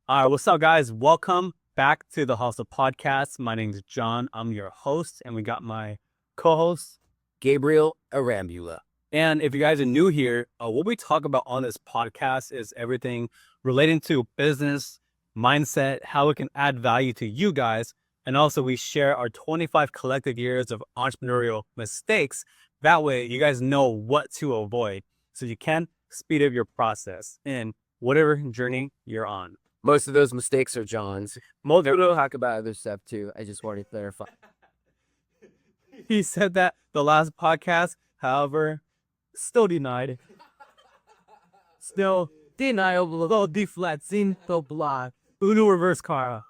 All right, what's up, guys? Welcome back to the Hustle Podcast. My name is John. I'm your host, and we got my co-host. Gabriel Arambula. And if you guys are new here, what we talk about on this podcast is everything relating to business, mindset, how it can add value to you guys. And also, we share our 25 collective years of entrepreneurial mistakes. That way, you guys know what to avoid so you can speed up your process in whatever journey you're on. Most of those mistakes are John's. We'll talk about other stuff too. I just wanted to clarify. He said that the last podcast, however, still denied. Still deniable. D-flat, sin, so blah. Uno reverse car.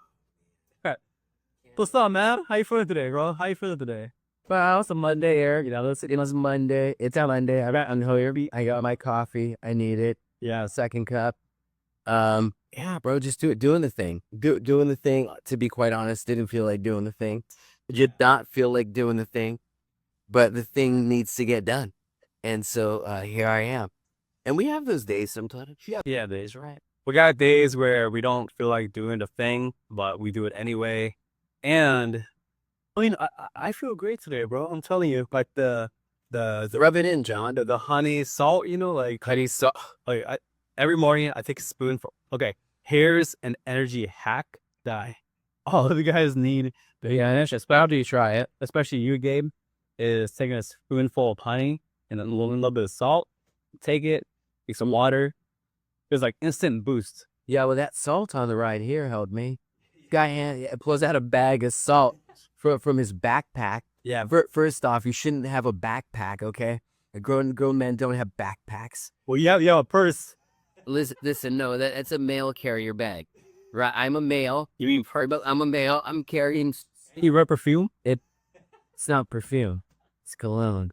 What's up, man? How you feeling today, bro? How you feeling today? Well, it's a Monday here. It was Monday. It's a Monday. I'm here. I got my coffee. I need it. Yeah. Second cup. Yeah, bro, just doing the thing. Doing the thing. To be quite honest, didn't feel like doing the thing. Did not feel like doing the thing, but the thing needs to get done. And so here I am. And we have those days sometimes. Yeah, days, right? We got days where we don't feel like doing the thing, but we do it anyway. And I mean, I feel great today, bro. I'm telling you, like the Rub it in, John. the honey salt, like Honey salt. like every morning I take a spoonful. Okay, here's an energy hack that all of you guys need. Yeah, how do you try it? Especially you, Gabe, is taking a spoonful of honey and a little bit of salt. Take it, take some water. There's like instant boost. Yeah, well, that salt on the ride here helped me. Guy pulls out a bag of salt from his backpack. Yeah. First off, you shouldn't have a backpack, okay? Grown men don't have backpacks. Well, you have a purse. Listen, no, that's a male carrier bag. Right, I'm a male. You mean I'm a male. I'm carrying. you wear perfume? It's not perfume. It's cologne.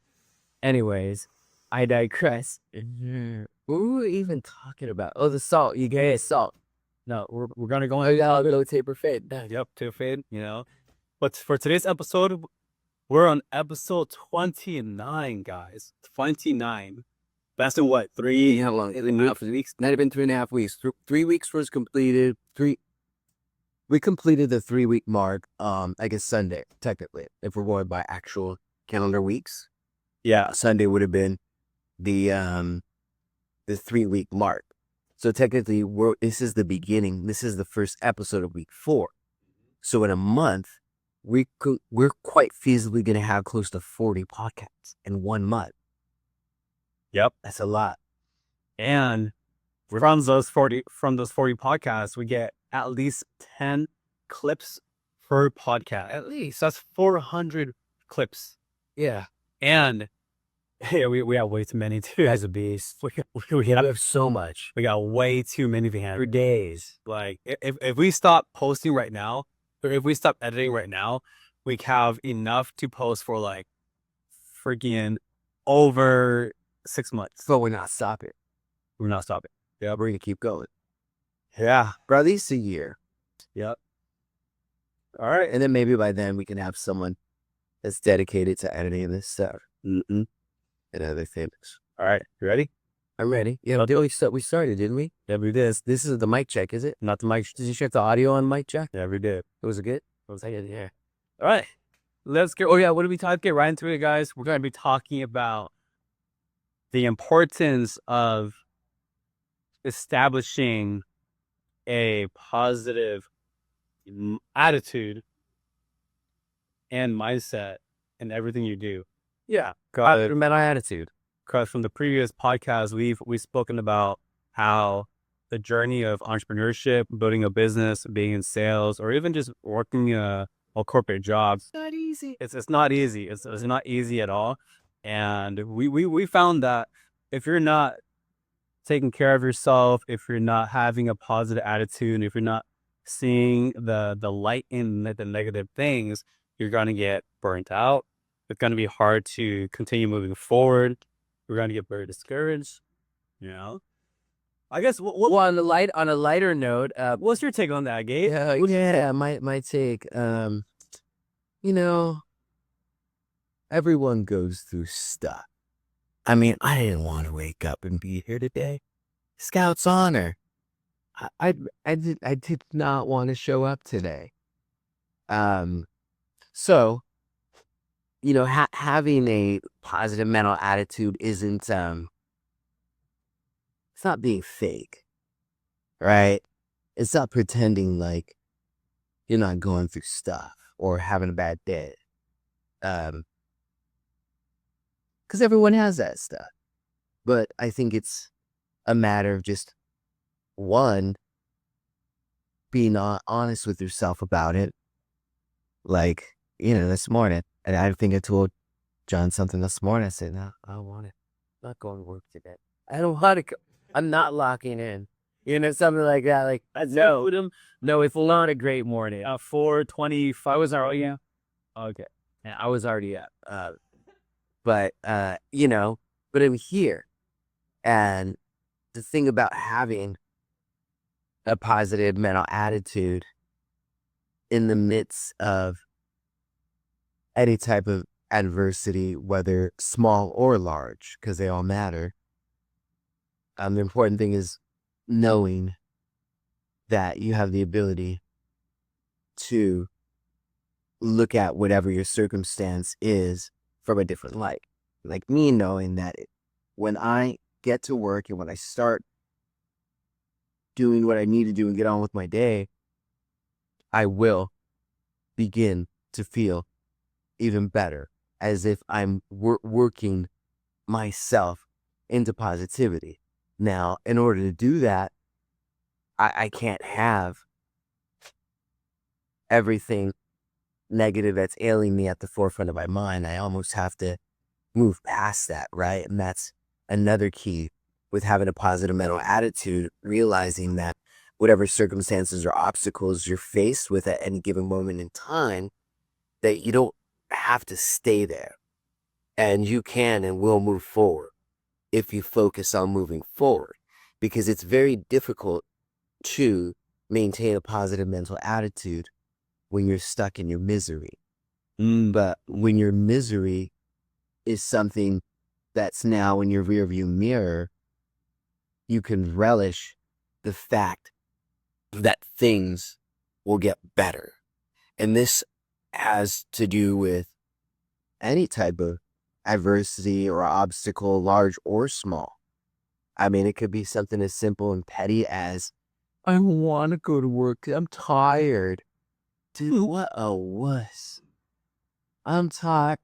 Anyways, I digress. What were we even talking about? Oh, the salt. You get salt. No, we're gonna go. Oh, yeah, little taper fade. Yep, to fade. But for today's episode, we're on episode 29, guys. 29. That's in what? 3? How long? Weeks? Not even 3.5 weeks. 3 weeks was completed. We completed the 3-week mark. I guess Sunday, technically, if we're going by actual calendar weeks. Yeah, Sunday would have been the 3-week mark. So technically, this is the beginning. This is the first episode of week 4. So in a month, we're quite feasibly going to have close to 40 podcasts in 1 month. Yep, that's a lot. And from those 40 podcasts, we get at least 10 clips per podcast. At least. So that's 400 clips. Yeah. And yeah, we have way too many too. As a beast. We have so much. We got way too many behind. For days. Like if we stop posting right now, or if we stop editing right now, we have enough to post for like freaking over 6 months. But we're not stopping. We're not stopping. Yeah, we're gonna keep going. Yeah, for at least a year. Yep. All right, and then maybe by then we can have someone that's dedicated to editing this stuff. And other things. All right, you ready? I'm ready. Yeah, we started, didn't we? Yeah, we did. This is the mic check, is it? Not the mic. Did you check the audio on mic check? Yeah, we did. Was it good? Yeah. All right, let's get. Oh yeah, what do we talk? Get right into it, guys. We're gonna be talking about the importance of establishing a positive attitude and mindset in everything you do. Yeah, mental attitude. Because from the previous podcast, we've spoken about how the journey of entrepreneurship, building a business, being in sales, or even just working a corporate job. It's not easy. It's not easy. It's not easy at all. And we found that if you're not taking care of yourself, if you're not having a positive attitude, if you're not seeing the light in the negative things, you're going to get burnt out. It's going to be hard to continue moving forward. We're going to get very discouraged. I guess well, on a lighter note, what's your take on that, Gabe? Yeah, my take. Everyone goes through stuff. I mean, I didn't want to wake up and be here today. Scout's honor. I did not want to show up today. So, having a positive mental attitude isn't, it's not being fake, right? It's not pretending like you're not going through stuff or having a bad day. Because everyone has that stuff. But I think it's a matter of just, one, being honest with yourself about it. Like, this morning, and I think I told John something this morning. I said, no, I don't want it. I'm not going to work today. I don't want to go. I'm not locking in. Something like that. Like, no, it's not a great morning. 4:25 was our yeah. Okay. And I was already up. But I'm here. And the thing about having a positive mental attitude in the midst of any type of adversity, whether small or large, because they all matter. The important thing is knowing that you have the ability to look at whatever your circumstance is from a different light. Like me knowing that when I get to work and when I start doing what I need to do and get on with my day, I will begin to feel even better, as if I'm working myself into positivity. Now, in order to do that, I can't have everything negative that's ailing me at the forefront of my mind. I almost have to move past that, right? And that's another key with having a positive mental attitude, realizing that whatever circumstances or obstacles you're faced with at any given moment in time, that you don't have to stay there. And you can and will move forward if you focus on moving forward, because it's very difficult to maintain a positive mental attitude when you're stuck in your misery. But when your misery is something that's now in your rearview mirror, you can relish the fact that things will get better. And this has to do with any type of adversity or obstacle, large or small. I mean, it could be something as simple and petty as, I want to go to work. I'm tired. Dude, what a wuss. I'm tired.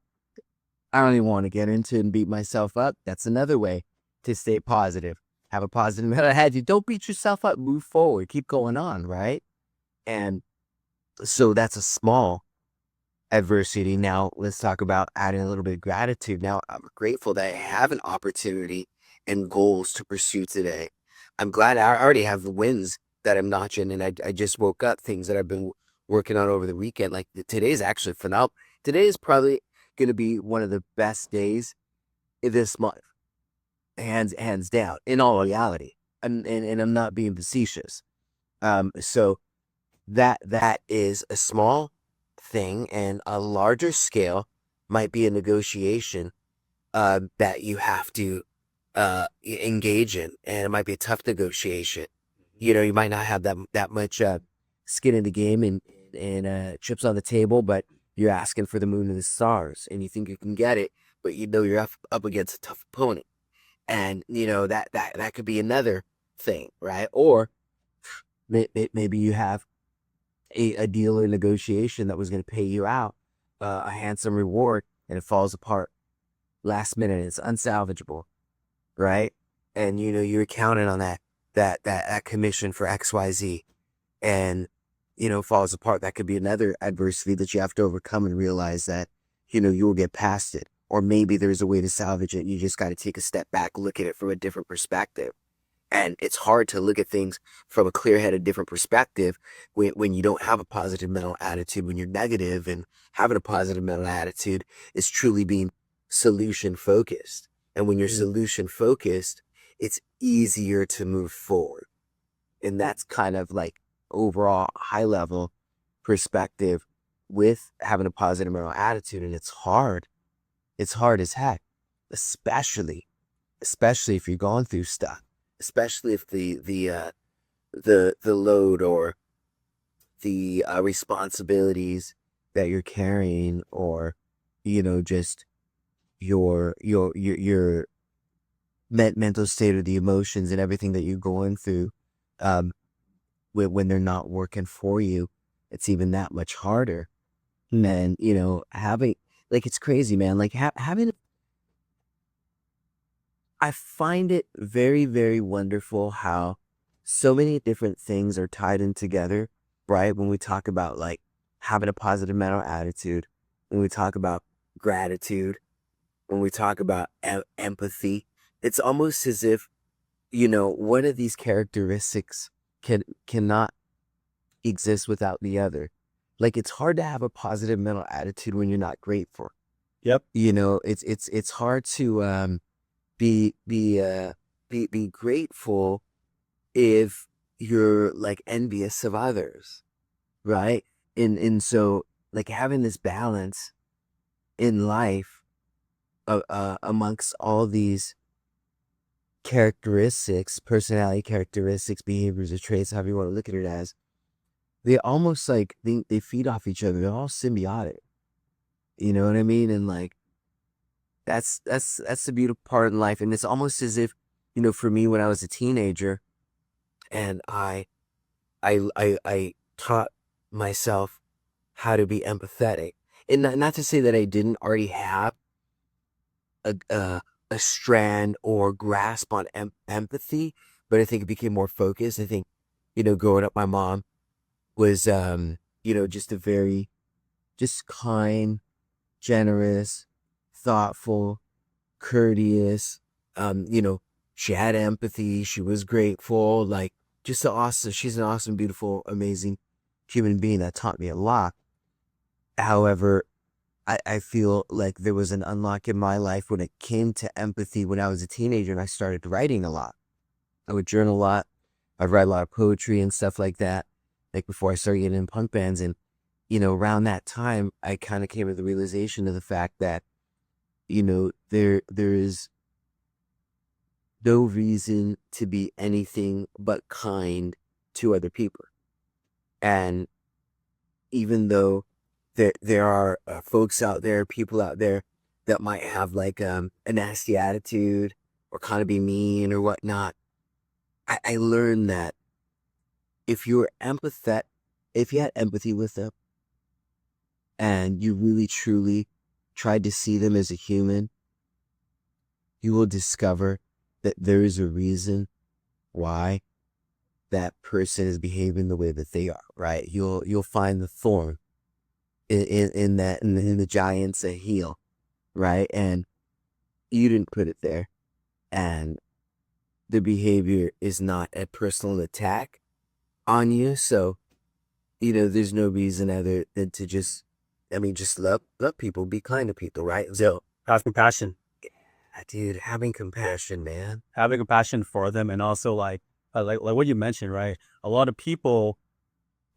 I don't even want to get into it and beat myself up. That's another way to stay positive. Have a positive mental attitude. Don't beat yourself up. Move forward. Keep going on, right? And so that's a small adversity. Now, let's talk about adding a little bit of gratitude. Now, I'm grateful that I have an opportunity and goals to pursue today. I'm glad I already have the wins that I'm notching, and I just woke up, things that I've been working on over the weekend. Like today's actually phenomenal. Today is probably going to be one of the best days this month, hands down, in all reality. And I'm not being facetious. So that is a small thing, and a larger scale might be a negotiation that you have to engage in, and it might be a tough negotiation. You might not have that much skin in the game and chips on the table, but you're asking for the moon and the stars, and you think you can get it, but you're up against a tough opponent, and that could be another thing, right? Or maybe you have a deal or negotiation that was going to pay you out a handsome reward, and it falls apart last minute. It's unsalvageable, right? And you're counting on that commission for XYZ, and falls apart. That could be another adversity that you have to overcome and realize that you will get past it. Or maybe there's a way to salvage it. You just got to take a step back, look at it from a different perspective. And it's hard to look at things from a clear-headed, different perspective when you don't have a positive mental attitude, when you're negative. And having a positive mental attitude is truly being solution-focused. And when you're solution-focused, it's easier to move forward. And that's kind of like overall high-level perspective with having a positive mental attitude. And it's hard. It's hard as heck, especially if you're going through stuff. Especially if the the load or the responsibilities that you're carrying, or just your mental state or the emotions and everything that you're going through. um when they're not working for you, it's even that much harder. And having, like, it's crazy, man, like having, I find it very, very wonderful how so many different things are tied in together, right? When we talk about like having a positive mental attitude, when we talk about gratitude, when we talk about empathy, it's almost as if, one of these characteristics cannot exist without the other. Like, it's hard to have a positive mental attitude when you're not grateful. Yep. It's hard to be be grateful if you're like envious of others, right? And so, like, having this balance in life, amongst all these characteristics, personality characteristics, behaviors, or traits, however you want to look at it as, they almost like they feed off each other. They're all symbiotic. You know what I mean? And like, that's the beautiful part in life. And it's almost as if, for me, when I was a teenager, and I taught myself how to be empathetic. And not to say that I didn't already have a strand or grasp on empathy, but I think it became more focused. I think, growing up, my mom was, just a very, just kind, generous, thoughtful, courteous. She had empathy. She was grateful. Like, just awesome. She's an awesome, beautiful, amazing human being that taught me a lot. However, I feel like there was an unlock in my life when it came to empathy when I was a teenager and I started writing a lot. I would journal a lot. I'd write a lot of poetry and stuff like that, like before I started getting in punk bands. And, around that time, I kind of came to the realization of the fact that, there is no reason to be anything but kind to other people. And even though there are folks out there, people out there that might have like a nasty attitude or kind of be mean or whatnot, I learned that if you're empathetic, if you had empathy with them and you really truly tried to see them as a human, you will discover that there is a reason why that person is behaving the way that they are, right? You'll find the thorn in the giant's heel, right? And you didn't put it there. And the behavior is not a personal attack on you. So, there's no reason other than to just love people, be kind to people, right? So, Have compassion. dude, having compassion, man. Having compassion for them, and also like what you mentioned, right? A lot of people,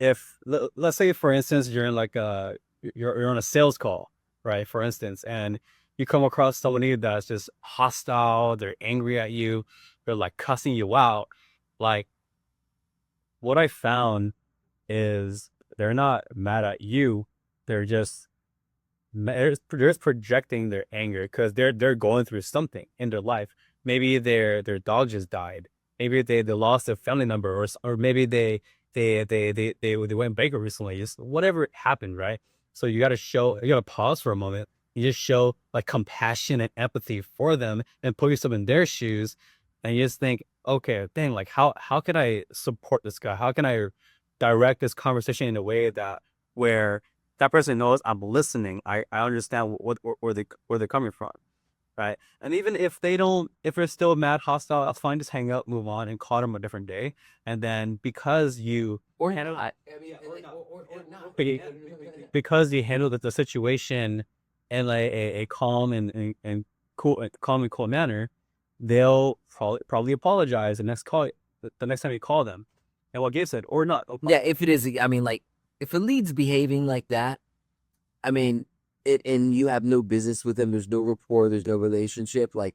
if let's say for instance you're in like you're on a sales call, right? For instance, and you come across somebody that's just hostile, they're angry at you, they're like cussing you out. Like, what I found is they're not mad at you, they're just they're just projecting their anger because they're going through something in their life. Maybe their dog just died. Maybe they lost a family member, or maybe they went bankrupt recently. Just whatever happened, right? So you gotta pause for a moment. You just show like compassion and empathy for them and put yourself in their shoes, and you just think, okay, dang, like how can I support this guy? How can I direct this conversation in a way that where that person knows I'm listening. I understand where they're coming from, right? And even if they don't, if they're still mad, hostile, that's fine. Just hang up, move on, and call them a different day. And then because you Or handle not. I mean, or not. because you handle the situation in like a calm and calm and cool manner, they'll probably apologize the next time you call them. And what Gabe said, or not. Yeah, if it is, like, if a lead's behaving like that, and you have no business with them, there's no rapport, there's no relationship, like,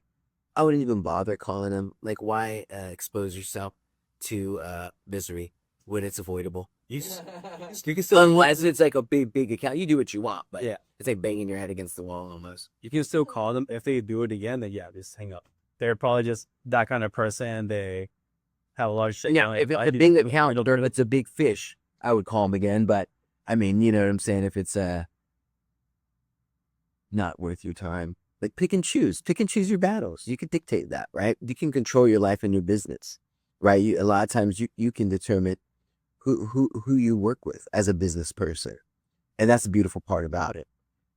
I wouldn't even bother calling them. Like, why expose yourself to misery when it's avoidable. You can still, unless it's like a big account, you do what you want, but Yeah. it's like banging your head against the wall almost. You can still call them. If they do it again, then yeah, just hang up. They're probably just that kind of person. They have a lot of shit. Yeah, if it's a big account, or if it's a big fish, I would call them again. But I mean, you know what I'm saying? If it's not worth your time, like pick and choose your battles. You can dictate that, right? You can control your life and your business, right? A lot of times you can determine who you work with as a business person, and that's the beautiful part about it.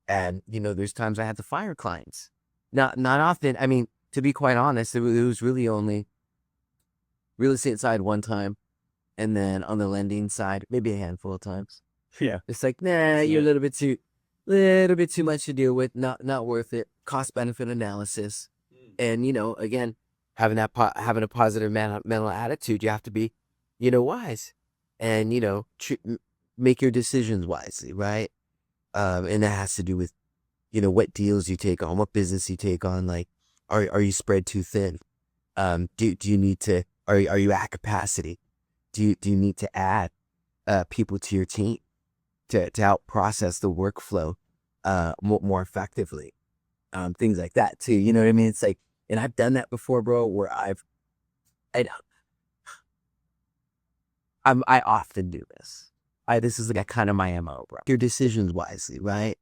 And you know, there's times I had to fire clients. Not often. I mean, to be quite honest, it was really only real estate side one time, and then on the lending side, maybe a handful of times. Yeah. It's like, nah, you're a little bit too much to deal with. Not worth it. Cost benefit analysis, and you know, again, having a positive mental attitude, you have to be, you know, wise, and you know, make your decisions wisely, right? And that has to do with, you know, what deals you take on, what business you take on. Like, are you spread too thin? Do you need to? Are you at capacity? Do you need to add people to your team to help process the workflow more effectively? Things like that too. You know what I mean? It's like, and I've done that before, bro. Where I often do this. This is like kind of my MO, bro. Your decisions wisely, right?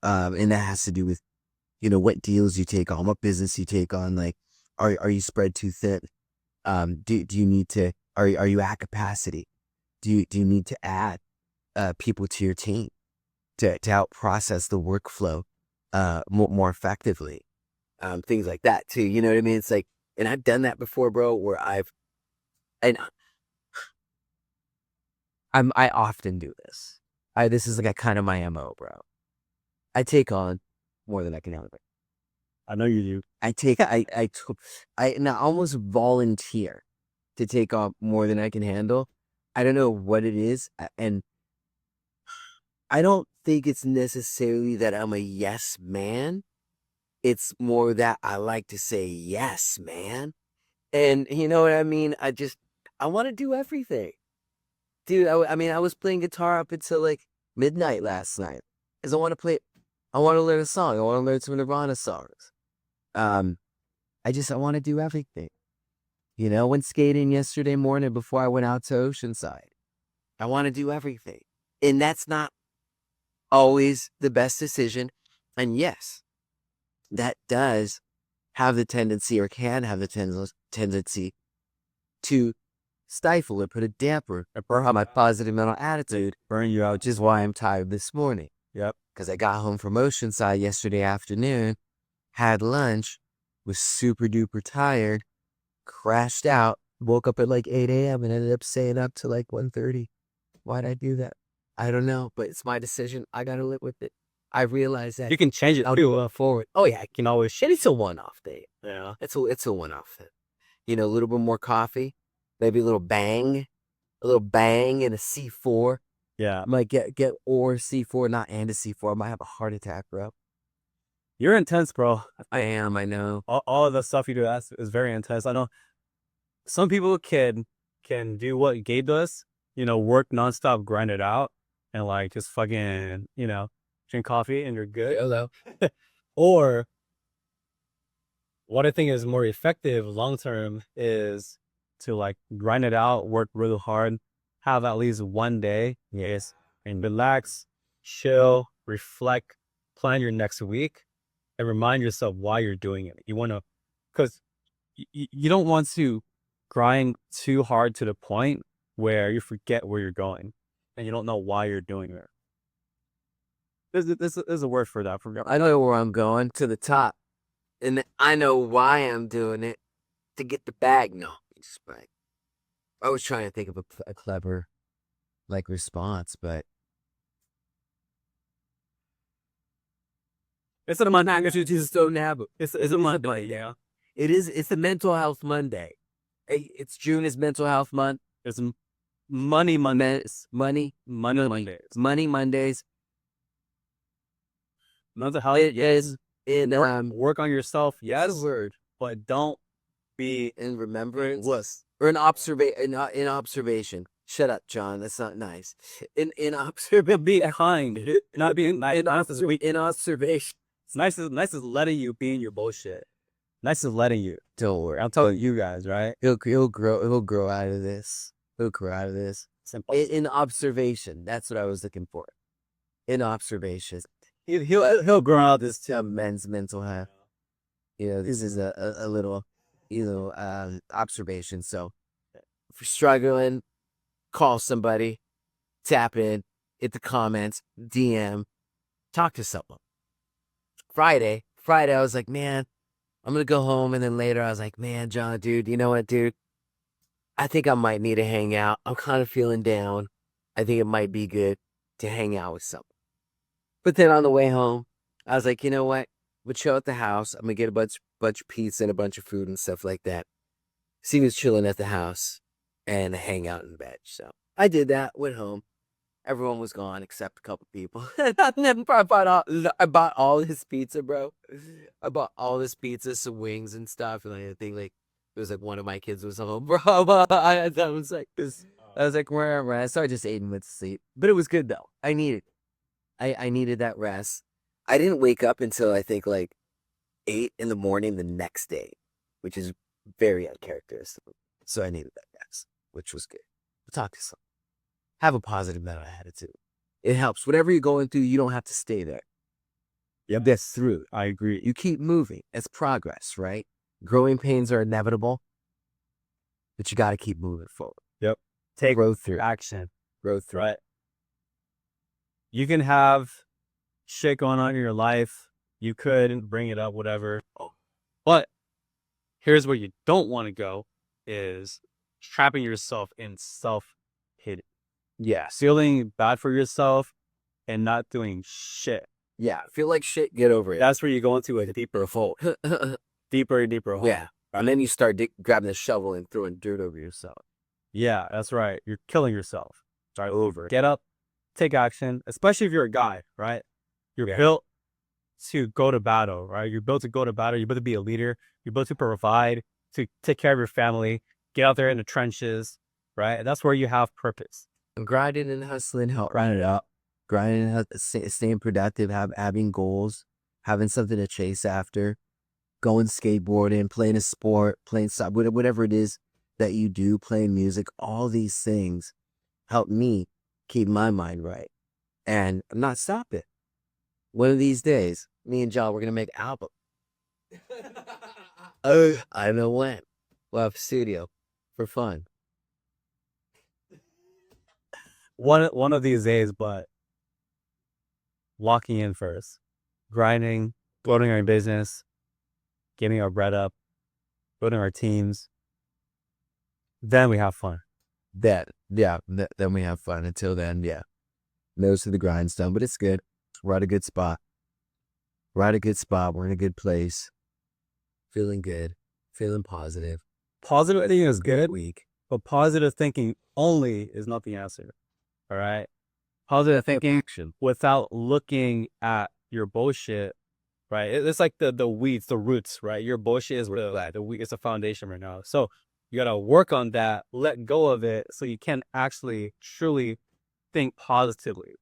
And that has to do with, you know, what deals you take on, what business you take on. Like, are you spread too thin? Do you need to? Are you at capacity? Do you need to add people to your team to help process the workflow more effectively? Things like that too. You know what I mean? It's like, and I've done that before, bro. Where I often do this. This is like a kind of my MO, bro. I take on more than I can handle. I know you do. I now almost volunteer to take on more than I can handle. I don't know what it is, and I don't think it's necessarily that I'm a yes man. It's more that I like to say yes, man. And you know what I mean? I want to do everything. Dude, I mean, I was playing guitar up until like midnight last night. Because I want to learn a song. I want to learn some Nirvana songs. I want to do everything. You know, went skating yesterday morning before I went out to Oceanside. I want to do everything. And that's not always the best decision. And yes, that does have the tendency, or can have the tendency to stifle or put a damper on my positive mental attitude, Burn you out. which is why I'm tired this morning. Yep. Because I got home from Oceanside yesterday afternoon, had lunch, was super duper tired, crashed out, woke up at like 8 a.m. and ended up staying up to like 1:30. Why'd I do that? I don't know, but it's my decision. I got to live with it. I realize that You can change it. I'll do it forward. Oh yeah, I can always shit. It's a one-off day. Yeah. It's a one-off thing. You know, a little bit more coffee, maybe a little bang and a C4. Yeah. I might get or C4, not and a C4. I might have a heart attack, bro. You're intense, bro. I am. I know. All of the stuff you do is very intense. I know some people can do what Gabe does, you know, work nonstop, grind it out, and like just fucking, you know, drink coffee and you're good. Hello. Or what I think is more effective long term is to like grind it out, work really hard, have at least one day, yes, and relax, chill, reflect, plan your next week, and remind yourself why you're doing it. You want to, because you don't want to grind too hard to the point where you forget where you're going and you don't know why you're doing it. There's a word for that. I know where I'm going, to the top. And I know why I'm doing it, to get the bag. No, just like, I was trying to think of a clever, like, response, but It's a Monday. just don't have it. It's a Monday. Yeah. It is. It's a Mental Health Monday. Hey, it's June is Mental Health Month. It's Money Mondays. Money Mondays. Money Mondays. Mental health It is in work on yourself. Yes, word. but don't be In remembrance. Or in observation. Shut up, John. That's not nice. In observation. Be kind, not being nice. In observation. It's nice as letting you be in your bullshit. Nice as letting you. Don't worry. I'm telling you guys, right? He'll grow out of this. He'll grow out of this. Simple. In observation. That's what I was looking for. In observation. He'll grow out this too. Men's mental health. This is a little, observation. So if you're struggling, call somebody, tap in, hit the comments, DM, talk to someone. Friday, I was like, man, I'm going to go home. And then later I was like, man, John, dude, you know what, dude? I think I might need to hang out. I'm kind of feeling down. I think it might be good to hang out with someone. But then on the way home, I was like, you know what? We'll chill at the house. I'm going to get a bunch of pizza and a bunch of food and stuff like that. See who's chilling at the house and hang out in bed. So I did that, went home. Everyone was gone except a couple people. I bought all this pizza, bro. I bought all this pizza, some wings and stuff. And I think it was one of my kids was home, bro. I was like, where? I started just eating with sleep. But it was good though. I needed that rest. I didn't wake up until I think 8 in the morning the next day, which is very uncharacteristic. So I needed that rest, which was good. We'll talk to someone. Have a positive mental attitude. It helps. Whatever you're going through, you don't have to stay there. Yep. That's through. I agree. You keep moving. It's progress, right? Growing pains are inevitable, but you got to keep moving forward. Yep. Take growth through. Action. Growth through. Right. You can have shit going on in your life. You could bring it up, whatever. But here's where you don't want to go is trapping yourself in self-hate. Yeah. Feeling bad for yourself and not doing shit. Yeah. Feel like shit, get over it. That's where you go into a deeper hole. Deeper and deeper hole. Yeah. And then you start grabbing the shovel and throwing dirt over yourself. Yeah, that's right. You're killing yourself. Start over. Get up, take action, especially if you're a guy, right? You're built to go to battle, right? You're built to go to battle. You're built to be a leader. You're built to provide, to take care of your family, get out there in the trenches, right? That's where you have purpose. And grinding and hustling, help grind it up. Grinding, staying productive, having goals, having something to chase after, going skateboarding, playing a sport, playing soccer, whatever it is that you do, playing music, all these things help me keep my mind right and not stop it. One of these days, me and John, we're going to make an album. I know when. We'll have a studio for fun. One of these days, but locking in first, grinding, building our business, getting our bread up, building our teams. Then we have fun. Then we have fun. Until then, nose to the grindstone, but it's good. We're at a good spot. We're in a good place. Feeling good. Feeling positive. Positive thinking is good, but positive thinking only is not the answer. All right? Positive thinking without looking at your bullshit, right? It's like the weeds, the roots, right? Your bullshit is it's a foundation right now. So you got to work on that, let go of it so you can actually truly think positively.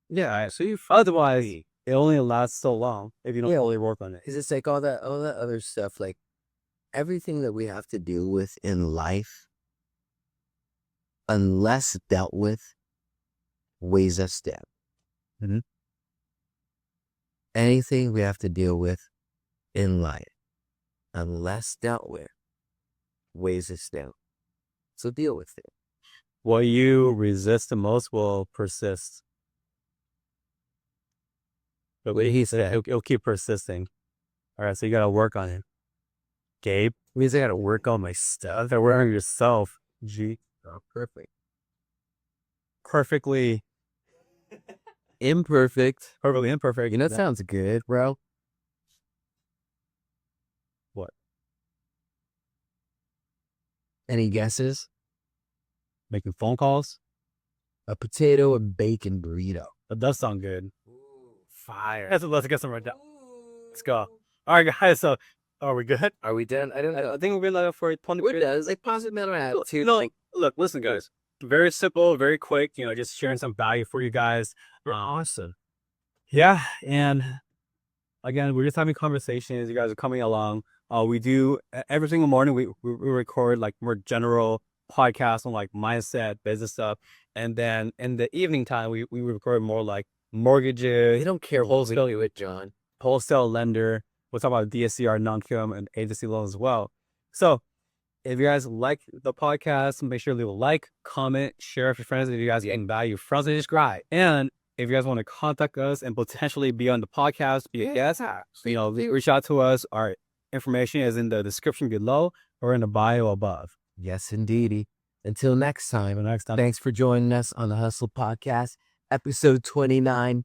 Yeah. So otherwise, it only lasts so long if you don't really work on it. Because it's like all that other stuff, like everything that we have to deal with in life, unless dealt with, weighs us down. Mm-hmm. Anything we have to deal with in life, unless dealt with, weighs us down. So deal with it. What you resist the most will persist. But what he said, it'll keep persisting. All right, so you got to work on it. Gabe, means I got to work on my stuff. Got to work on yourself. G. Oh, perfect. Perfectly imperfect. Perfectly imperfect. You know, that sounds good, bro. What? Any guesses? Making phone calls? A potato and bacon burrito. That does sound good. Ooh, fire. Let's get some right down. Let's go. All right, guys. So Are we good? Are we done? I don't know. I think we're like for 20 We're minutes. done. It's like positive mental attitude. No, look, listen, guys. Very simple, very quick. Just sharing some value for you guys. Awesome. Yeah, and again, we're just having conversations. You guys are coming along. We do every single morning. We record like more general podcasts on like mindset, business stuff, and then in the evening time, we record more like mortgages. They don't care what we do with John. Wholesale lender. We'll talk about DSCR, non-QM, and agency loans as well. So if you guys like the podcast, make sure to leave a like, comment, share with your friends if you guys getting value from it. Subscribe. And if you guys want to contact us and potentially be on the podcast, be a guest, reach out to us. Our information is in the description below or in the bio above. Yes, indeedy. Until next time. Thanks for joining us on the Hustle Podcast, episode 29.